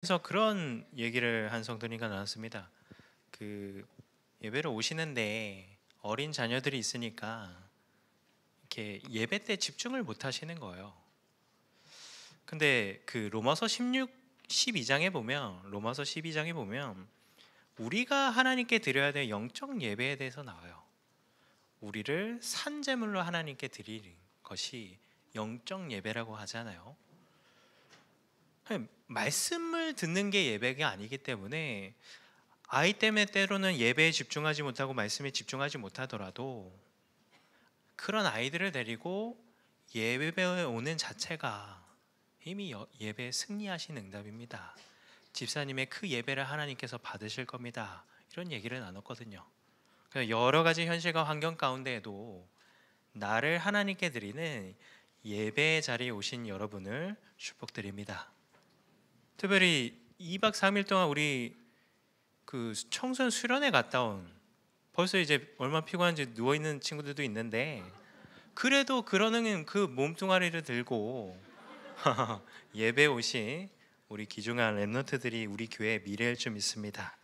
그래서 그런 얘기를 한 성도님과 나눴습니다. 그 예배를 오시는데 어린 자녀들이 있으니까 이렇게 예배 때 집중을 못 하시는 거예요. 근데 그 로마서 12장에 보면 우리가 하나님께 드려야 될 영적 예배에 대해서 나와요. 우리를 산 제물로 하나님께 드리는 것이 영적 예배라고 하잖아요. 말씀을 듣는 게 예배가 아니기 때문에 아이 때문에 때로는 예배에 집중하지 못하고 말씀에 집중하지 못하더라도 그런 아이들을 데리고 예배에 오는 자체가 이미 예배에 승리하신 응답입니다. 집사님의 그 예배를 하나님께서 받으실 겁니다. 이런 얘기를 나눴거든요. 여러 가지 현실과 환경 가운데에도 나를 하나님께 드리는 예배의 자리에 오신 여러분을 축복드립니다. 특별히 2박 3일 동안 우리 그 청소년 수련회 갔다 온, 벌써 이제 얼마나 피곤한지 누워있는 친구들도 있는데 그래도 그러는 그 몸뚱아리를 들고 예배 오신 우리 귀중한 랩런트들이 우리 교회의 미래일 줄 믿습니다.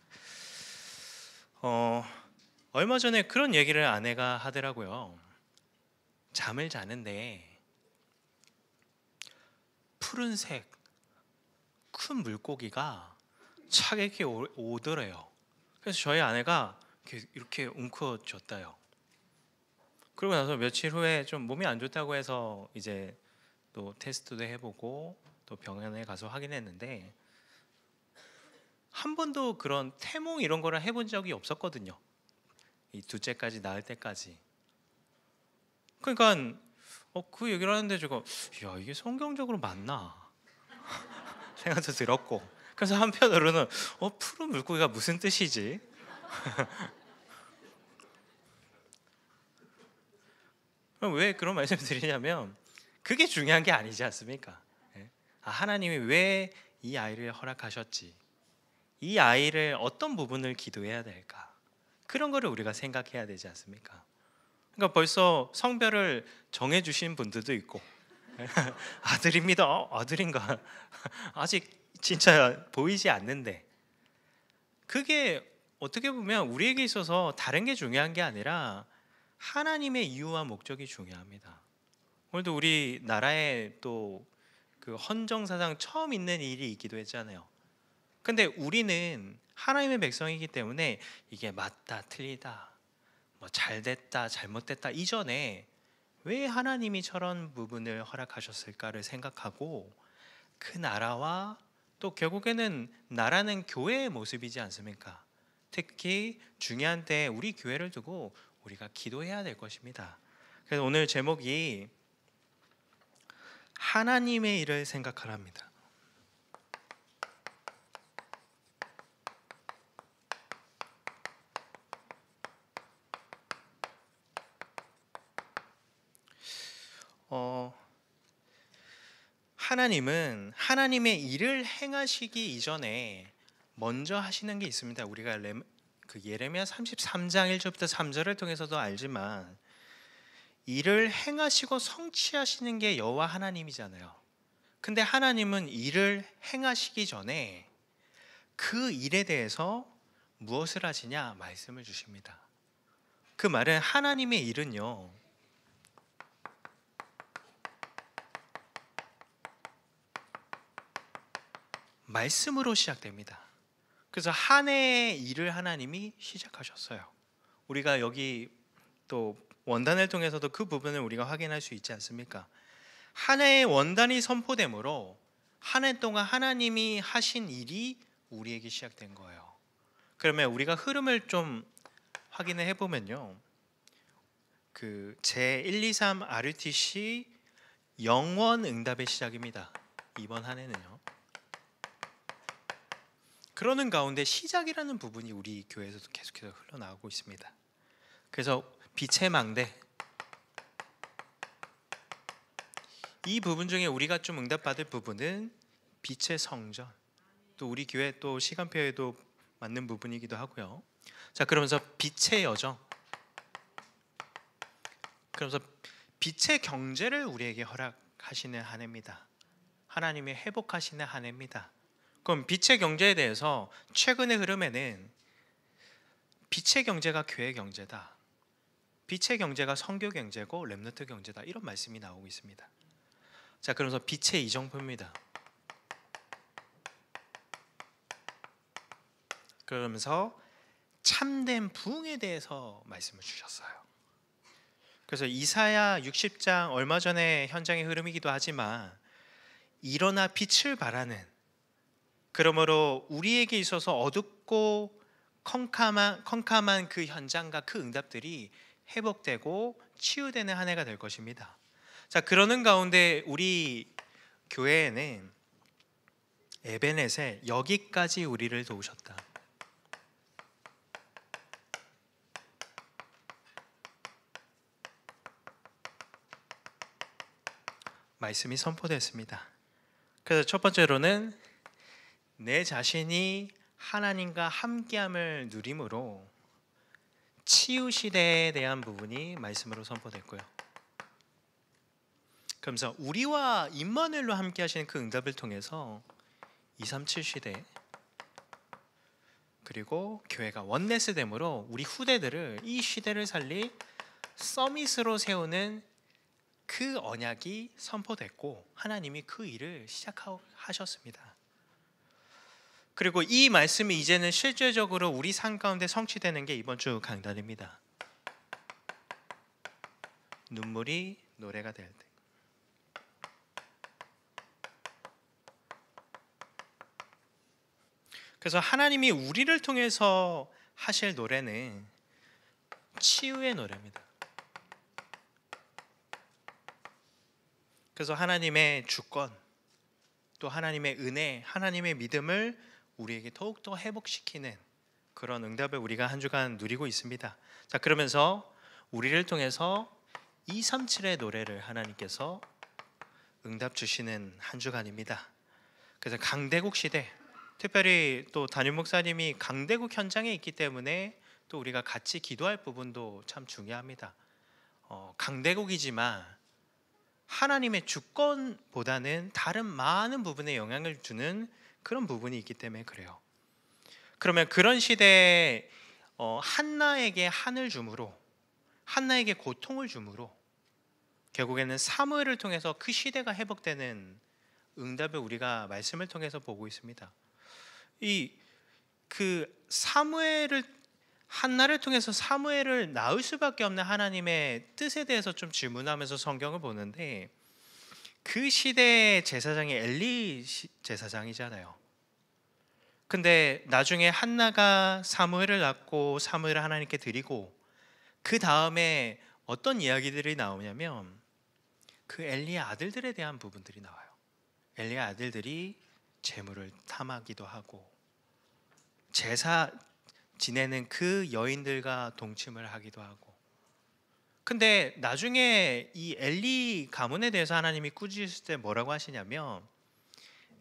얼마 전에 그런 얘기를 아내가 하더라고요. 잠을 자는데 푸른색 큰 물고기가 차게 오더래요. 그래서 저희 아내가 이렇게 웅크졌다요. 그러고 나서 며칠 후에 좀 몸이 안 좋다고 해서 이제 또 테스트도 해보고 또 병원에 가서 확인했는데 한 번도 그런 태몽 이런 거를 해본 적이 없었거든요. 이 둘째까지 낳을 때까지. 그러니까 그 얘기를 하는데 제가 야 이게 성경적으로 맞나 생각도 들었고, 그래서 한편으로는 푸른 물고기가 무슨 뜻이지? 그럼 왜 그런 말씀을 드리냐면 그게 중요한 게 아니지 않습니까? 예? 하나님이 왜 이 아이를 허락하셨지? 이 아이를 어떤 부분을 기도해야 될까? 그런 거를 우리가 생각해야 되지 않습니까? 그러니까 벌써 성별을 정해 주신 분들도 있고 아들입니다. 아들인가? 아직 진짜 보이지 않는데 그게 어떻게 보면 우리에게 있어서 다른 게 중요한 게 아니라 하나님의 이유와 목적이 중요합니다. 오늘도 우리 나라에 또 그 헌정사상 처음 있는 일이 있기도 했잖아요. 근데 우리는 하나님의 백성이기 때문에 이게 맞다 틀리다 뭐 잘됐다 잘못됐다 이전에 왜 하나님이 저런 부분을 허락하셨을까를 생각하고 그 나라와 또 결국에는 나라는 교회의 모습이지 않습니까? 특히 중요한 때 우리 교회를 두고 우리가 기도해야 될 것입니다. 그래서 오늘 제목이 하나님의 일을 생각하랍니다. 어, 하나님은 하나님의 일을 행하시기 이전에 먼저 하시는 게 있습니다. 우리가 그 예레미야 33장 1절부터 3절을 통해서도 알지만 일을 행하시고 성취하시는 게 여호와 하나님이잖아요. 근데 하나님은 일을 행하시기 전에 그 일에 대해서 무엇을 하시냐 말씀을 주십니다. 그 말은 하나님의 일은요, 말씀으로 시작됩니다. 그래서 한 해의 일을 하나님이 시작하셨어요. 우리가 여기 또 원단을 통해서도 그 부분을 우리가 확인할 수 있지 않습니까? 한 해의 원단이 선포되므로 한 해 동안 하나님이 하신 일이 우리에게 시작된 거예요. 그러면 우리가 흐름을 좀 확인을 해보면요, 그 제123 RUTC 영원 응답의 시작입니다. 이번 한 해는요. 그러는 가운데 시작이라는 부분이 우리 교회에서도 계속해서 흘러나오고 있습니다. 그래서 빛의 망대, 이 부분 중에 우리가 좀 응답받을 부분은 빛의 성전, 또 우리 교회 또 시간표에도 맞는 부분이기도 하고요. 자, 그러면서 빛의 여정, 그러면서 빛의 경제를 우리에게 허락하시는 한 해입니다. 하나님이 회복하시는 한 해입니다. 그럼 빛의 경제에 대해서 최근의 흐름에는 빛의 경제가 교회 경제다, 빛의 경제가 선교 경제고 렘넌트 경제다, 이런 말씀이 나오고 있습니다. 자, 그러면서 빛의 이정표입니다. 그러면서 참된 부흥에 대해서 말씀을 주셨어요. 그래서 이사야 60장, 얼마 전에 현장의 흐름이기도 하지만 일어나 빛을 발하는, 그러므로 우리에게 있어서 어둡고 컴컴한 그 현장과 그 응답들이 회복되고 치유되는 한 해가 될 것입니다. 자, 그러는 가운데 우리 교회에는 에베넷에 여기까지 우리를 도우셨다, 말씀이 선포됐습니다. 그래서 첫 번째로는 내 자신이 하나님과 함께함을 누림으로 치유 시대에 대한 부분이 말씀으로 선포됐고요. 그러면서 우리와 임마누엘로 함께 하시는 그 응답을 통해서 237 시대, 그리고 교회가 원네스 됨으로 우리 후대들을 이 시대를 살릴 서밋으로 세우는 그 언약이 선포됐고 하나님이 그 일을 시작하셨습니다. 그리고 이 말씀이 이제는 실제적으로 우리 삶 가운데 성취되는 게 이번 주 강단입니다. 눈물이 노래가 될 때. 그래서 하나님이 우리를 통해서 하실 노래는 치유의 노래입니다. 그래서 하나님의 주권, 또 하나님의 은혜, 하나님의 믿음을 우리에게 더욱더 회복시키는 그런 응답을 우리가 한 주간 누리고 있습니다. 자, 그러면서 우리를 통해서 237의 노래를 하나님께서 응답 주시는 한 주간입니다. 그래서 강대국 시대, 특별히 또 담임 목사님이 강대국 현장에 있기 때문에 또 우리가 같이 기도할 부분도 참 중요합니다. 강대국이지만 하나님의 주권보다는 다른 많은 부분에 영향을 주는 그런 부분이 있기 때문에 그래요. 그러면 그런 시대에 한나에게 한을 주므로, 한나에게 고통을 주므로 결국에는 사무엘을 통해서 그 시대가 회복되는 응답을 우리가 말씀을 통해서 보고 있습니다. 한나를 통해서 사무엘을 낳을 수밖에 없는 하나님의 뜻에 대해서 좀 질문하면서 성경을 보는데, 그 시대의 제사장이 엘리 제사장이잖아요. 근데 나중에 한나가 사무엘을 낳고 사무엘을 하나님께 드리고 그 다음에 어떤 이야기들이 나오냐면 그 엘리의 아들들에 대한 부분들이 나와요. 엘리의 아들들이 재물을 탐하기도 하고 제사 지내는 그 여인들과 동침을 하기도 하고. 근데 나중에 이 엘리 가문에 대해서 하나님이 꾸짖을 때 뭐라고 하시냐면,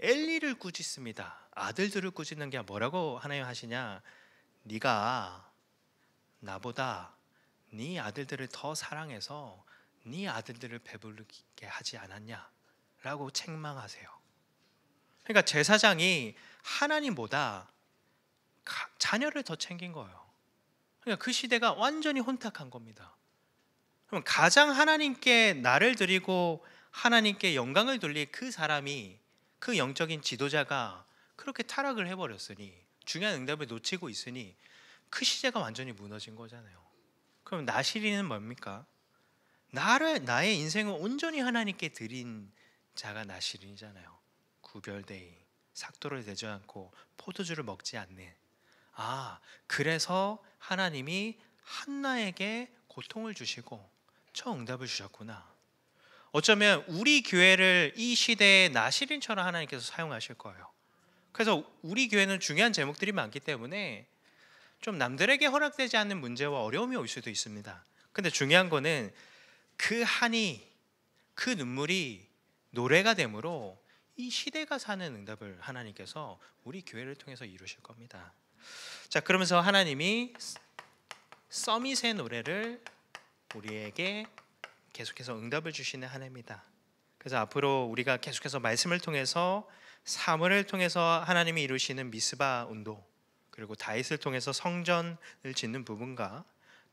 엘리를 꾸짖습니다. 아들들을 꾸짖는 게 뭐라고 하나님 하시냐, 네가 나보다 네 아들들을 더 사랑해서 네 아들들을 배부르게 하지 않았냐 라고 책망하세요. 그러니까 제사장이 하나님보다 자녀를 더 챙긴 거예요. 그러니까 그 시대가 완전히 혼탁한 겁니다. 그럼 가장 하나님께 나를 드리고 하나님께 영광을 돌릴 그 사람이, 그 영적인 지도자가 그렇게 타락을 해버렸으니, 중요한 응답을 놓치고 있으니 그 시대가 완전히 무너진 거잖아요. 그럼 나시린은 뭡니까? 나의 인생을 온전히 하나님께 드린 자가 나시린이잖아요. 구별되이 삭도를 대지 않고 포도주를 먹지 않는. 그래서 하나님이 한나에게 고통을 주시고 저 응답을 주셨구나. 어쩌면 우리 교회를 이 시대의 나시린처럼 하나님께서 사용하실 거예요. 그래서 우리 교회는 중요한 제목들이 많기 때문에 좀 남들에게 허락되지 않는 문제와 어려움이 올 수도 있습니다. 근데 중요한 거는 그 한이, 그 눈물이 노래가 되므로 이 시대가 사는 응답을 하나님께서 우리 교회를 통해서 이루실 겁니다. 자, 그러면서 하나님이 서밋의 노래를 우리에게 계속해서 응답을 주시는 한 해입니다. 그래서 앞으로 우리가 계속해서 말씀을 통해서 사무엘을 통해서 하나님이 이루시는 미스바 운동, 그리고 다윗을 통해서 성전을 짓는 부분과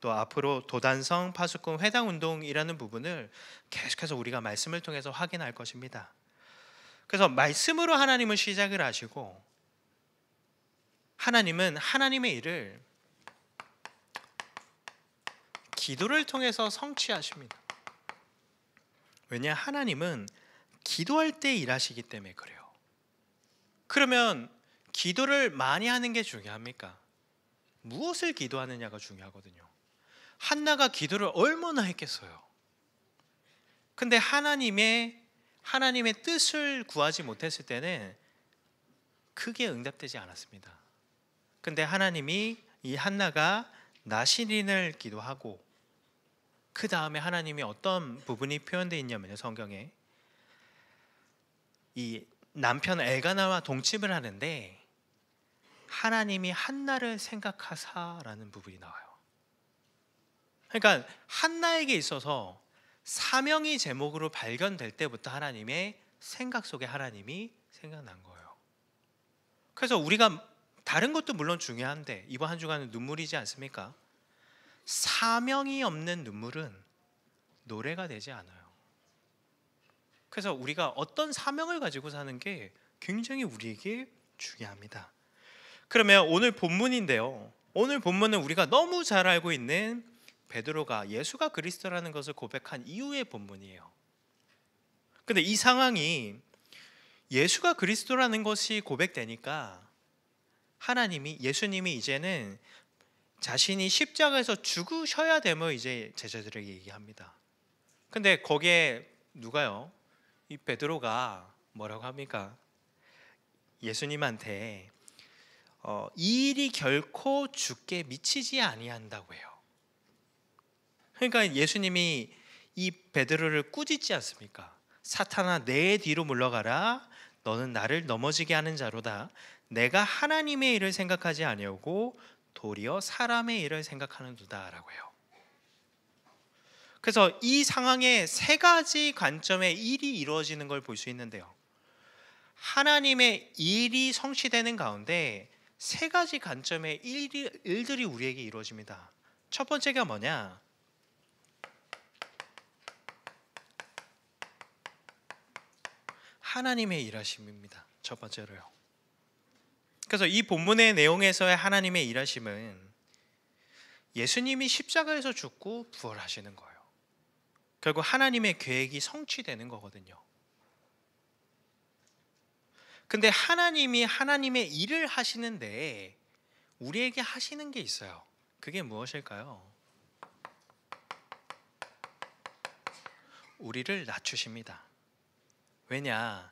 또 앞으로 도단성 파수꾼 회당 운동이라는 부분을 계속해서 우리가 말씀을 통해서 확인할 것입니다. 그래서 말씀으로 하나님은 시작을 하시고 하나님은 하나님의 일을 기도를 통해서 성취하십니다. 왜냐, 하나님은 기도할 때 일하시기 때문에 그래요. 그러면 기도를 많이 하는 게 중요합니까? 무엇을 기도하느냐가 중요하거든요. 한나가 기도를 얼마나 했겠어요. 근데 하나님의 뜻을 구하지 못했을 때는 크게 응답되지 않았습니다. 근데 하나님이 이 한나가 나시린을 기도하고 그 다음에 하나님이 어떤 부분이 표현되어 있냐면요, 성경에 이 남편 엘가나와 동침을 하는데 하나님이 한나를 생각하사라는 부분이 나와요. 그러니까 한나에게 있어서 사명이 제목으로 발견될 때부터 하나님의 생각 속에 하나님이 생각난 거예요. 그래서 우리가 다른 것도 물론 중요한데 이번 한 주간은 눈물이지 않습니까? 사명이 없는 눈물은 노래가 되지 않아요. 그래서 우리가 어떤 사명을 가지고 사는 게 굉장히 우리에게 중요합니다. 그러면 오늘 본문인데요, 오늘 본문은 우리가 너무 잘 알고 있는 베드로가 예수가 그리스도라는 것을 고백한 이후의 본문이에요. 근데 이 상황이 예수가 그리스도라는 것이 고백되니까 예수님이 이제는 자신이 십자가에서 죽으셔야 됨을 이제 제자들에게 얘기합니다. 근데 거기에 누가요? 이 베드로가 뭐라고 합니까? 예수님한테 이 일이 결코 주께 미치지 아니한다고 해요. 그러니까 예수님이 이 베드로를 꾸짖지 않습니까? 사탄아, 내 뒤로 물러가라. 너는 나를 넘어지게 하는 자로다. 내가 하나님의 일을 생각하지 아니하고 도리어 사람의 일을 생각하는도다라고 해요. 그래서 이 상황에 세 가지 관점의 일이 이루어지는 걸 볼 수 있는데요, 하나님의 일이 성취되는 가운데 세 가지 관점의 일들이 우리에게 이루어집니다. 첫 번째가 뭐냐? 하나님의 일하심입니다. 첫 번째로요. 그래서 이 본문의 내용에서의 하나님의 일하심은 예수님이 십자가에서 죽고 부활하시는 거예요. 결국 하나님의 계획이 성취되는 거거든요. 근데 하나님이 하나님의 일을 하시는데 우리에게 하시는 게 있어요. 그게 무엇일까요? 우리를 낮추십니다. 왜냐?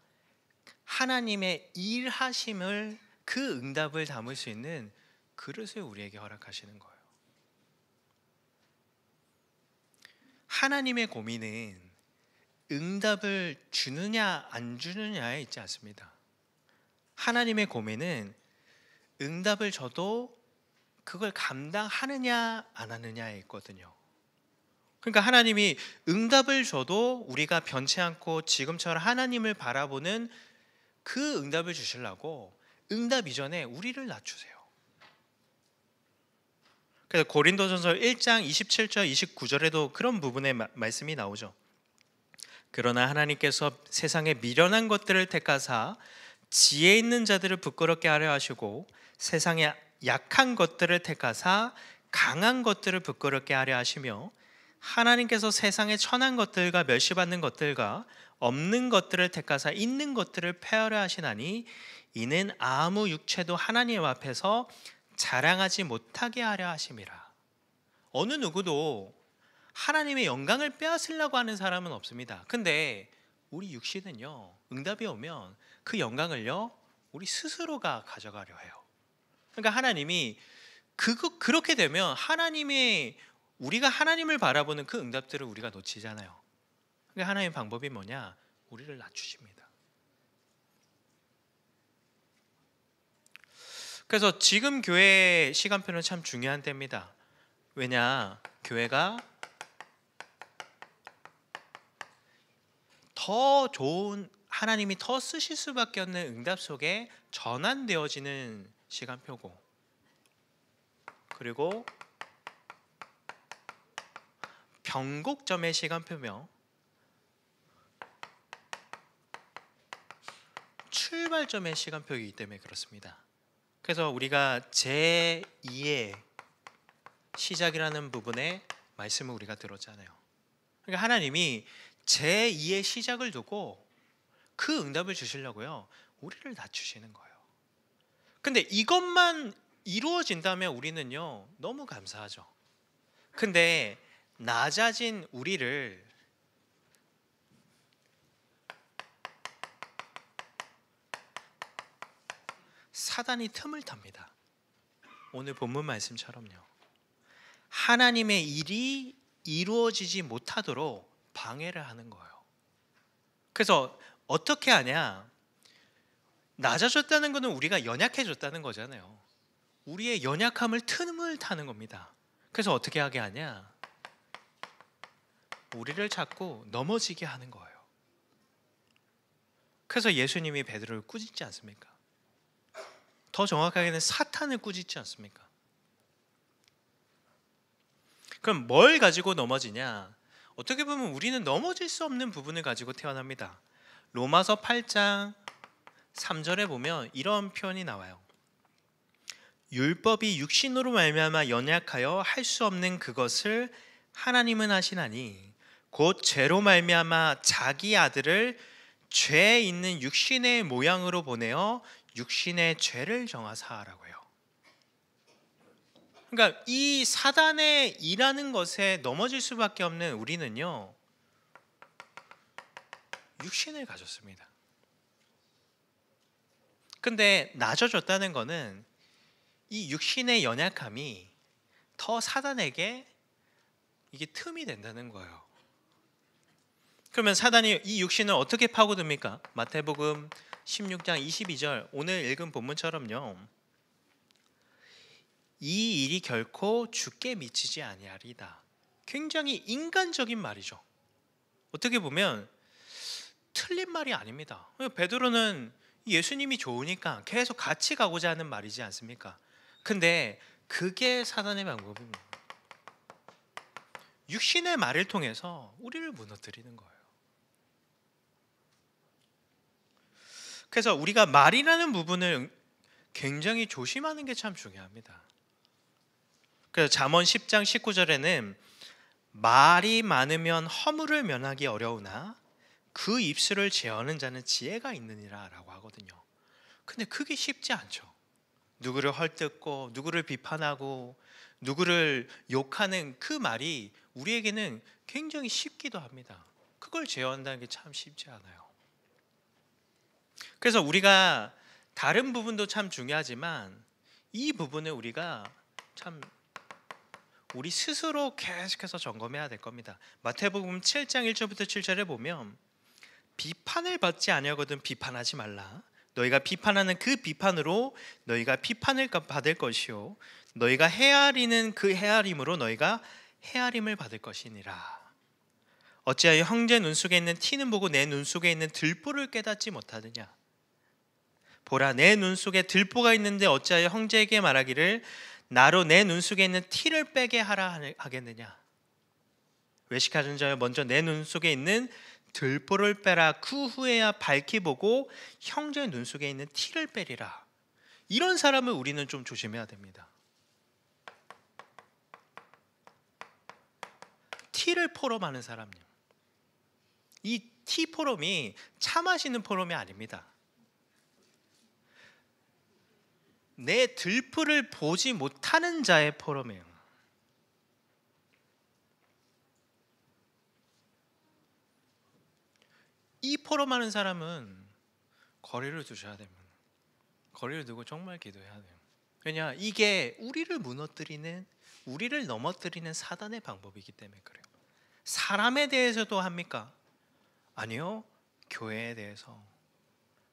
하나님의 일하심을 그 응답을 담을 수 있는 그릇을 우리에게 허락하시는 거예요. 하나님의 고민은 응답을 주느냐 안 주느냐에 있지 않습니다. 하나님의 고민은 응답을 줘도 그걸 감당하느냐 안 하느냐에 있거든요. 그러니까 하나님이 응답을 줘도 우리가 변치 않고 지금처럼 하나님을 바라보는 그 응답을 주시려고 응답 이전에 우리를 낮추세요. 그래서 고린도전서 1장 27절 29절에도 그런 부분의 말씀이 나오죠. 그러나 하나님께서 세상의 미련한 것들을 택하사 지혜 있는 자들을 부끄럽게 하려 하시고 세상의 약한 것들을 택하사 강한 것들을 부끄럽게 하려 하시며 하나님께서 세상의 천한 것들과 멸시받는 것들과 없는 것들을 택하사 있는 것들을 폐하려 하시나니 이는 아무 육체도 하나님 앞에서 자랑하지 못하게 하려 하심이라. 어느 누구도 하나님의 영광을 빼앗으려고 하는 사람은 없습니다. 근데 우리 육신은요, 응답이 오면 그 영광을요 우리 스스로가 가져가려 해요. 그러니까 하나님이 그렇게 되면 우리가 하나님을 바라보는 그 응답들을 우리가 놓치잖아요. 그러니까 하나님의 방법이 뭐냐? 우리를 낮추십니다. 그래서 지금 교회 시간표는 참 중요한 때입니다. 왜냐? 교회가 더 좋은 하나님이 더 쓰실 수밖에 없는 응답 속에 전환되어지는 시간표고, 그리고 변곡점의 시간표며 출발점의 시간표이기 때문에 그렇습니다. 그래서 우리가 제2의 시작이라는 부분의 말씀을 우리가 들었잖아요. 그러니까 하나님이 제2의 시작을 두고 그 응답을 주시려고요, 우리를 낮추시는 거예요. 근데 이것만 이루어진다면 우리는요 너무 감사하죠. 근데 낮아진 우리를 사단이 틈을 탑니다. 오늘 본문 말씀처럼요, 하나님의 일이 이루어지지 못하도록 방해를 하는 거예요. 그래서 어떻게 하냐? 낮아졌다는 것은 우리가 연약해졌다는 거잖아요. 우리의 연약함을 틈을 타는 겁니다. 그래서 어떻게 하게 하냐? 우리를 자꾸 넘어지게 하는 거예요. 그래서 예수님이 베드로를 꾸짖지 않습니까? 더 정확하게는 사탄을 꾸짖지 않습니까? 그럼 뭘 가지고 넘어지냐? 어떻게 보면 우리는 넘어질 수 없는 부분을 가지고 태어납니다. 로마서 8장 3절에 보면 이런 표현이 나와요. 율법이 육신으로 말미암아 연약하여 할 수 없는 그것을 하나님은 하시나니 곧 죄로 말미암아 자기 아들을 죄 있는 육신의 모양으로 보내어 육신의 죄를 정하사라고 해요. 그러니까 이 사단의 일하는 것에 넘어질 수밖에 없는 우리는요 육신을 가졌습니다. 근데 낮아졌다는 것은 이 육신의 연약함이 더 사단에게 이게 틈이 된다는 거예요. 그러면 사단이 이 육신을 어떻게 파고듭니까? 마태복음 16장 22절 오늘 읽은 본문처럼요, 이 일이 결코 주께 미치지 아니하리다. 굉장히 인간적인 말이죠. 어떻게 보면 틀린 말이 아닙니다. 베드로는 예수님이 좋으니까 계속 같이 가고자 하는 말이지 않습니까? 근데 그게 사단의 방법입니다. 육신의 말을 통해서 우리를 무너뜨리는 거예요. 그래서 우리가 말이라는 부분을 굉장히 조심하는 게 참 중요합니다. 그래서 잠언 10장 19절에는 말이 많으면 허물을 면하기 어려우나 그 입술을 제어하는 자는 지혜가 있느니라 라고 하거든요. 근데 그게 쉽지 않죠. 누구를 헐뜯고 누구를 비판하고 누구를 욕하는 그 말이 우리에게는 굉장히 쉽기도 합니다. 그걸 제어한다는 게 참 쉽지 않아요. 그래서 우리가 다른 부분도 참 중요하지만 이 부분을 우리가 참 우리 스스로 계속해서 점검해야 될 겁니다. 마태복음 7장 1절부터 7절에 보면 비판을 받지 아니하거든 비판하지 말라. 너희가 비판하는 그 비판으로 너희가 비판을 받을 것이요 너희가 헤아리는 그 헤아림으로 너희가 헤아림을 받을 것이니라. 어찌하여 형제 눈 속에 있는 티는 보고 내 눈 속에 있는 들보를 깨닫지 못하느냐. 보라 내 눈 속에 들보가 있는데 어찌하여 형제에게 말하기를 나로 내 눈 속에 있는 티를 빼게 하라 하겠느냐. 외식하는 자여 먼저 내 눈 속에 있는 들보를 빼라. 그 후에야 밝히 보고 형제의 눈 속에 있는 티를 빼리라. 이런 사람을 우리는 좀 조심해야 됩니다. 티를 포럼하는 사람요. 이 티 포럼이 차 마시는 포럼이 아닙니다. 내 들풀을 보지 못하는 자의 포럼이에요. 이 포럼하는 사람은 거리를 두셔야 됩니다. 거리를 두고 정말 기도해야 돼요. 왜냐, 이게 우리를 무너뜨리는, 우리를 넘어뜨리는 사단의 방법이기 때문에 그래요. 사람에 대해서도 합니까? 아니요. 교회에 대해서,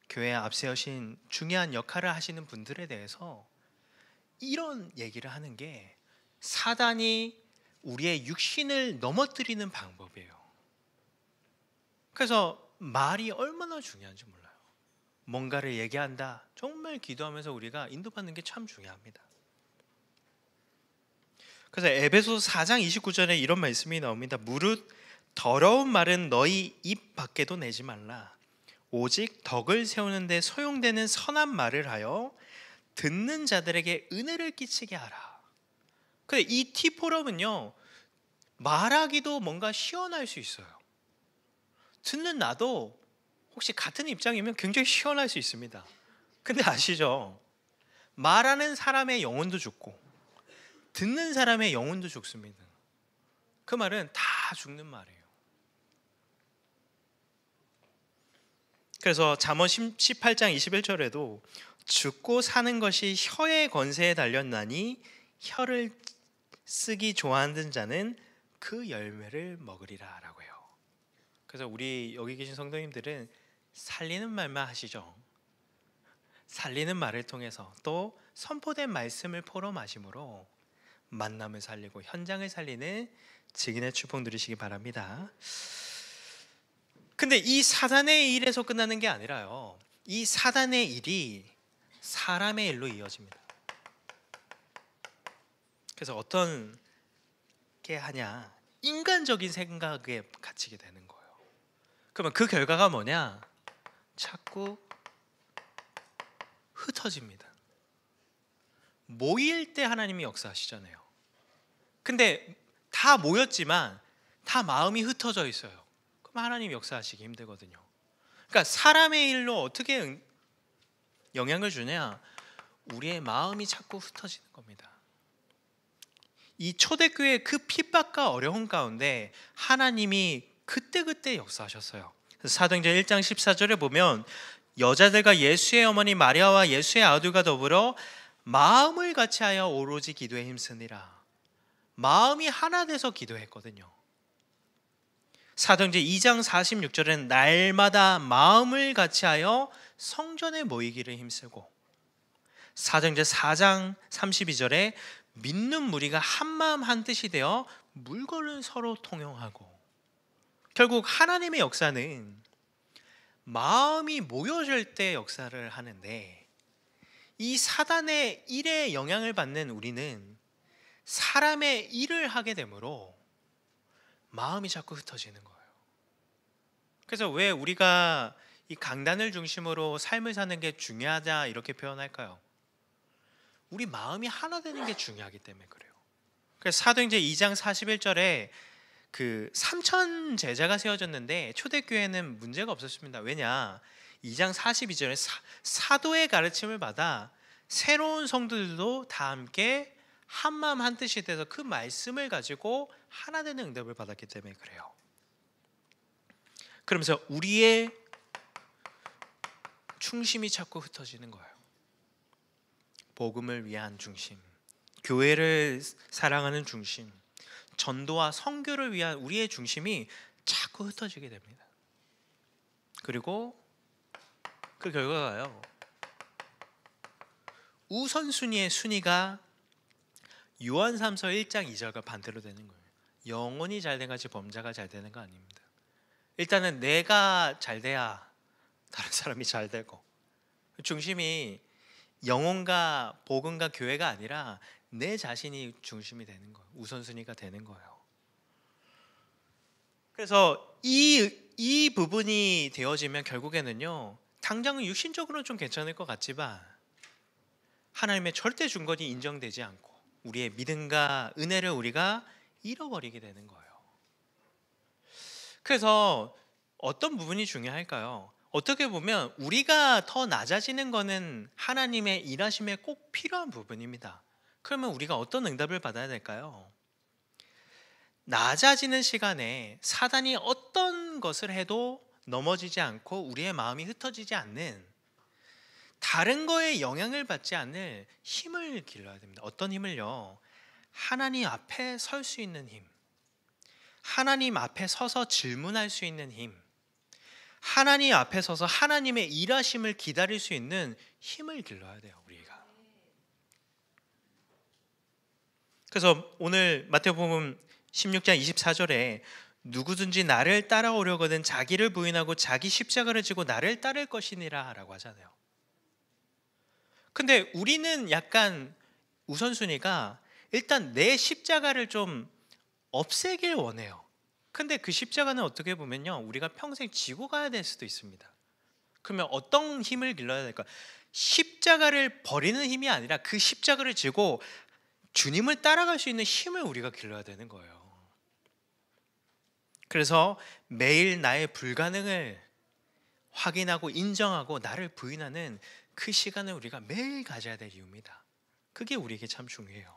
교회에 앞세우신 중요한 역할을 하시는 분들에 대해서 이런 얘기를 하는 게 사단이 우리의 육신을 넘어뜨리는 방법이에요. 그래서 말이 얼마나 중요한지 몰라요. 뭔가를 얘기한다. 정말 기도하면서 우리가 인도받는 게 참 중요합니다. 그래서 에베소서 4장 29절에 이런 말씀이 나옵니다. 무릇 더러운 말은 너희 입 밖에도 내지 말라. 오직 덕을 세우는 데 소용되는 선한 말을 하여 듣는 자들에게 은혜를 끼치게 하라. 근데 이 티포럼은요, 말하기도 뭔가 시원할 수 있어요. 듣는 나도 혹시 같은 입장이면 굉장히 시원할 수 있습니다. 근데 아시죠? 말하는 사람의 영혼도 죽고 듣는 사람의 영혼도 죽습니다. 그 말은 다 죽는 말이에요. 그래서 잠언 18장 21절에도 죽고 사는 것이 혀의 권세에 달렸나니 혀를 쓰기 좋아하는 자는 그 열매를 먹으리라 라고 해요. 그래서 우리 여기 계신 성도님들은 살리는 말만 하시죠. 살리는 말을 통해서 또 선포된 말씀을 포럼하심으로 만남을 살리고 현장을 살리는 증인의 축복 누리시기 바랍니다. 근데 이 사단의 일에서 끝나는 게 아니라요, 이 사단의 일이 사람의 일로 이어집니다. 그래서 어떤 게 하냐, 인간적인 생각에 갇히게 되는 거예요. 그러면 그 결과가 뭐냐, 자꾸 흩어집니다. 모일 때 하나님이 역사하시잖아요. 근데 다 모였지만 다 마음이 흩어져 있어요. 그럼 하나님이 역사하시기 힘들거든요. 그러니까 사람의 일로 어떻게 영향을 주냐, 우리의 마음이 자꾸 흩어지는 겁니다. 이 초대교회의 그 핍박과 어려움 가운데 하나님이 그때그때 역사하셨어요. 사도행전 1장 14절에 보면 여자들과 예수의 어머니 마리아와 예수의 아들과 더불어 마음을 같이하여 오로지 기도에 힘쓰니라. 마음이 하나 돼서 기도했거든요. 사도행전 2장 46절은 날마다 마음을 같이하여 성전에 모이기를 힘쓰고, 사도행전 4장 32절에 믿는 무리가 한마음 한뜻이 되어 물건을 서로 통용하고, 결국 하나님의 역사는 마음이 모여질 때 역사를 하는데, 이 사단의 일에 영향을 받는 우리는 사람의 일을 하게 되므로 마음이 자꾸 흩어지는 거예요. 그래서 왜 우리가 이 강단을 중심으로 삶을 사는 게 중요하다 이렇게 표현할까요? 우리 마음이 하나 되는 게 중요하기 때문에 그래요. 그래서 사도행전 2장 41절에 그 3천 제자가 세워졌는데 초대교회는 문제가 없었습니다. 왜냐? 2장 42절에 사도의 가르침을 받아 새로운 성도들도 다 함께 한마음 한뜻이 돼서 그 말씀을 가지고 하나 되는 응답을 받았기 때문에 그래요. 그러면서 우리의 중심이 자꾸 흩어지는 거예요. 복음을 위한 중심, 교회를 사랑하는 중심, 전도와 선교를 위한 우리의 중심이 자꾸 흩어지게 됩니다. 그리고 그 결과가요, 우선순위의 순위가 요한3서 1장 2절과 반대로 되는 거예요. 영혼이 잘된 같이 범자가 잘 되는 거 아닙니다. 일단은 내가 잘 돼야 다른 사람이 잘 되고, 중심이 영혼과 복음과 교회가 아니라 내 자신이 중심이 되는 거예요. 우선순위가 되는 거예요. 그래서 이 부분이 되어지면 결국에는요, 당장은 육신적으로는 좀 괜찮을 것 같지만 하나님의 절대 중건이 인정되지 않고 우리의 믿음과 은혜를 우리가 잃어버리게 되는 거예요. 그래서 어떤 부분이 중요할까요? 어떻게 보면 우리가 더 낮아지는 것은 하나님의 일하심에 꼭 필요한 부분입니다. 그러면 우리가 어떤 응답을 받아야 될까요? 낮아지는 시간에 사단이 어떤 것을 해도 넘어지지 않고 우리의 마음이 흩어지지 않는, 다른 거에 영향을 받지 않을 힘을 길러야 됩니다. 어떤 힘을요? 하나님 앞에 설 수 있는 힘, 하나님 앞에 서서 질문할 수 있는 힘, 하나님 앞에 서서 하나님의 일하심을 기다릴 수 있는 힘을 길러야 돼요, 우리가. 그래서 오늘 마태복음 16장 24절에 누구든지 나를 따라오려거든 자기를 부인하고 자기 십자가를 지고 나를 따를 것이니라 라고 하잖아요. 근데 우리는 약간 우선순위가 일단 내 십자가를 좀 없애길 원해요. 근데 그 십자가는 어떻게 보면요, 우리가 평생 지고 가야 될 수도 있습니다. 그러면 어떤 힘을 길러야 될까? 십자가를 버리는 힘이 아니라 그 십자가를 지고 주님을 따라갈 수 있는 힘을 우리가 길러야 되는 거예요. 그래서 매일 나의 불가능을 확인하고 인정하고 나를 부인하는 그 시간을 우리가 매일 가져야 될 이유입니다. 그게 우리에게 참 중요해요.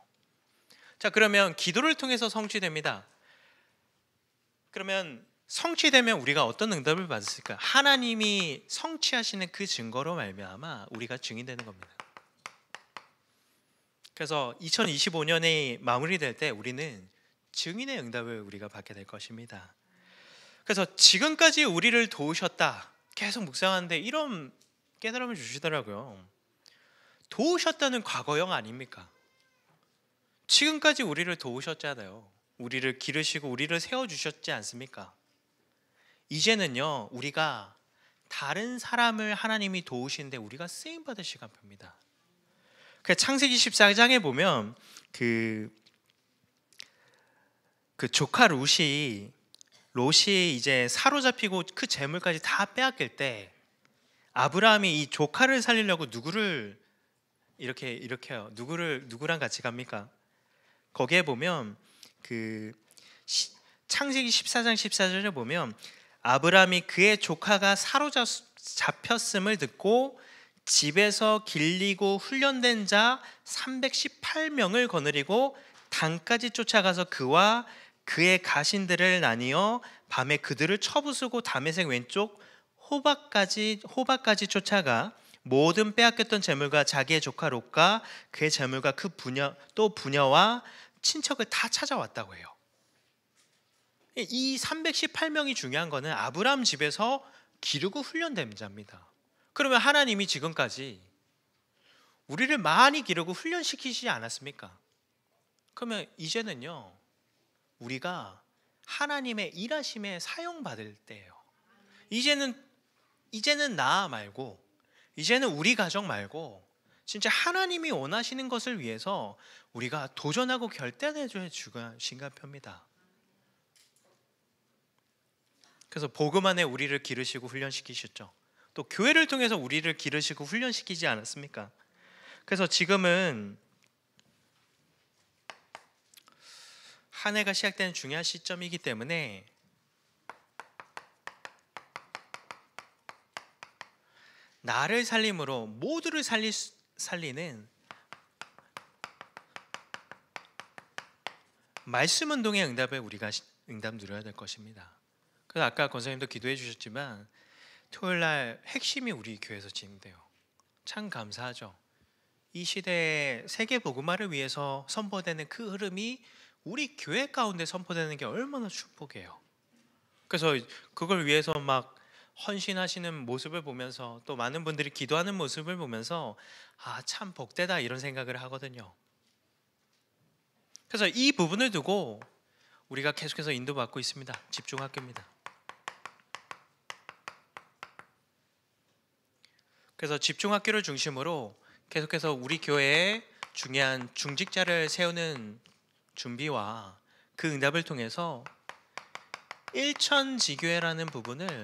자, 그러면 기도를 통해서 성취됩니다. 그러면 성취되면 우리가 어떤 응답을 받았을까? 하나님이 성취하시는 그 증거로 말미암아 우리가 증인되는 겁니다. 그래서 2025년이 마무리될 때 우리는 증인의 응답을 우리가 받게 될 것입니다. 그래서 지금까지 우리를 도우셨다, 계속 묵상하는데 이런 깨달음을 주시더라고요. 도우셨다는 과거형 아닙니까? 지금까지 우리를 도우셨잖아요. 우리를 기르시고 우리를 세워주셨지 않습니까? 이제는요, 우리가 다른 사람을 하나님이 도우시는데 우리가 쓰임받을 시간표입니다. 창세기 14장에 보면 그 조카 롯이 이제 사로잡히고 그 재물까지 다 빼앗길 때 아브라함이 이 조카를 살리려고 누구를 이렇게 해요. 누구랑 같이 갑니까? 거기에 보면 그 창세기 14장 14절에 보면 아브라함이 그의 조카가 사로잡혔음을 듣고 집에서 길리고 훈련된 자 318명을 거느리고 단까지 쫓아가서 그와 그의 가신들을 나뉘어 밤에 그들을 쳐부수고 다메섹 왼쪽 호박까지 쫓아가 모든 빼앗겼던 재물과 자기의 조카 롯과 그의 재물과 그 부녀와 친척을 다 찾아왔다고 해요. 이 318명이 중요한 거는 아브라함 집에서 기르고 훈련된 자입니다. 그러면 하나님이 지금까지 우리를 많이 기르고 훈련시키지 않았습니까? 그러면 이제는요, 우리가 하나님의 일하심에 사용받을 때예요. 이제는 나 말고, 이제는 우리 가정 말고 진짜 하나님이 원하시는 것을 위해서 우리가 도전하고 결단해줘야 시간표입니다. 그래서 복음 안에 우리를 기르시고 훈련시키셨죠. 또 교회를 통해서 우리를 기르시고 훈련시키지 않았습니까? 그래서 지금은 한 해가 시작되는 중요한 시점이기 때문에 나를 살림으로 모두를 살리는 말씀 운동의 응답에 우리가 응답 누려야 될 것입니다. 그래서 아까 권사님도 기도해 주셨지만 토요일날 핵심이 우리 교회에서 진행돼요. 참 감사하죠. 이 시대에 세계 복음화를 위해서 선포되는 그 흐름이 우리 교회 가운데 선포되는 게 얼마나 축복이에요. 그래서 그걸 위해서 막 헌신하시는 모습을 보면서 또 많은 분들이 기도하는 모습을 보면서 참 복되다 이런 생각을 하거든요. 그래서 이 부분을 두고 우리가 계속해서 인도받고 있습니다. 집중학교입니다. 그래서 집중학교를 중심으로 계속해서 우리 교회에 중요한 중직자를 세우는 준비와 그 응답을 통해서 일천지교회라는 부분을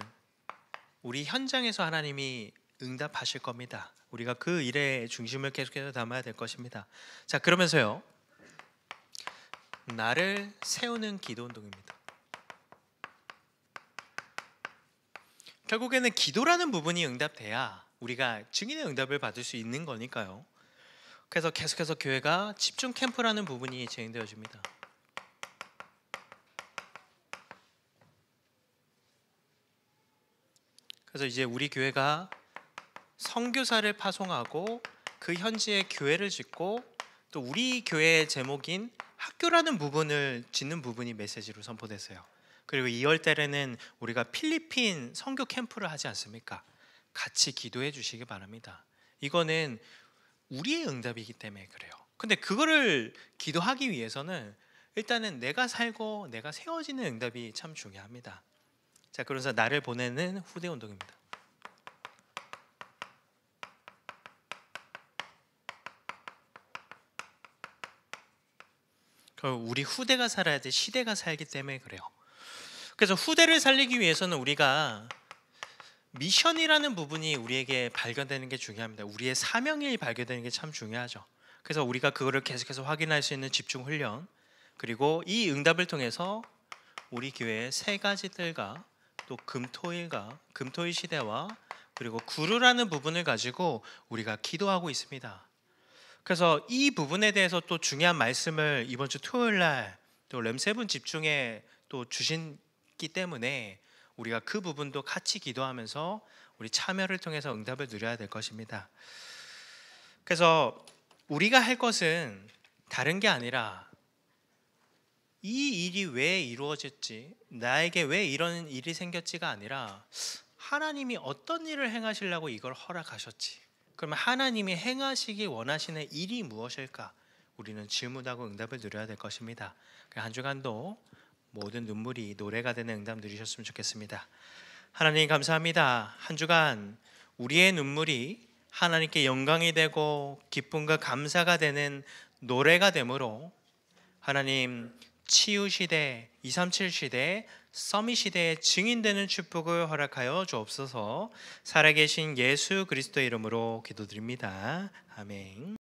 우리 현장에서 하나님이 응답하실 겁니다. 우리가 그 일의 중심을 계속해서 담아야 될 것입니다. 자, 그러면서요, 나를 세우는 기도 운동입니다. 결국에는 기도라는 부분이 응답돼야 우리가 증인의 응답을 받을 수 있는 거니까요. 그래서 계속해서 교회가 집중 캠프라는 부분이 진행되어집니다. 그래서 이제 우리 교회가 선교사를 파송하고 그 현지에 교회를 짓고 또 우리 교회의 제목인 학교라는 부분을 짓는 부분이 메시지로 선포됐어요. 그리고 2월 달에는 우리가 필리핀 선교 캠프를 하지 않습니까? 같이 기도해 주시기 바랍니다. 이거는 우리의 응답이기 때문에 그래요. 근데 그거를 기도하기 위해서는 일단은 내가 살고 내가 세워지는 응답이 참 중요합니다. 자, 그래서 나를 보내는 후대 운동입니다. 우리 후대가 살아야 돼. 시대가 살기 때문에 그래요. 그래서 후대를 살리기 위해서는 우리가 미션이라는 부분이 우리에게 발견되는 게 중요합니다. 우리의 사명이 발견되는 게 참 중요하죠. 그래서 우리가 그거를 계속해서 확인할 수 있는 집중 훈련, 그리고 이 응답을 통해서 우리 교회의 세 가지들과 또 금토일 시대와 그리고 구루라는 부분을 가지고 우리가 기도하고 있습니다. 그래서 이 부분에 대해서 또 중요한 말씀을 이번 주 토요일 날 또 렘세븐 집중에 또 주신기 때문에 우리가 그 부분도 같이 기도하면서 우리 참여를 통해서 응답을 누려야 될 것입니다. 그래서 우리가 할 것은 다른 게 아니라 이 일이 왜 이루어졌지, 나에게 왜 이런 일이 생겼지가 아니라 하나님이 어떤 일을 행하시려고 이걸 허락하셨지, 그러면 하나님이 행하시기 원하시는 일이 무엇일까, 우리는 질문하고 응답을 누려야 될 것입니다. 한 주간도 모든 눈물이 노래가 되는 응답 누리셨으면 좋겠습니다. 하나님 감사합니다. 한 주간 우리의 눈물이 하나님께 영광이 되고 기쁨과 감사가 되는 노래가 되므로 하나님 치유 시대, 237 시대, 서밋 시대의 증인되는 축복을 허락하여 주옵소서. 살아계신 예수 그리스도의 이름으로 기도드립니다. 아멘.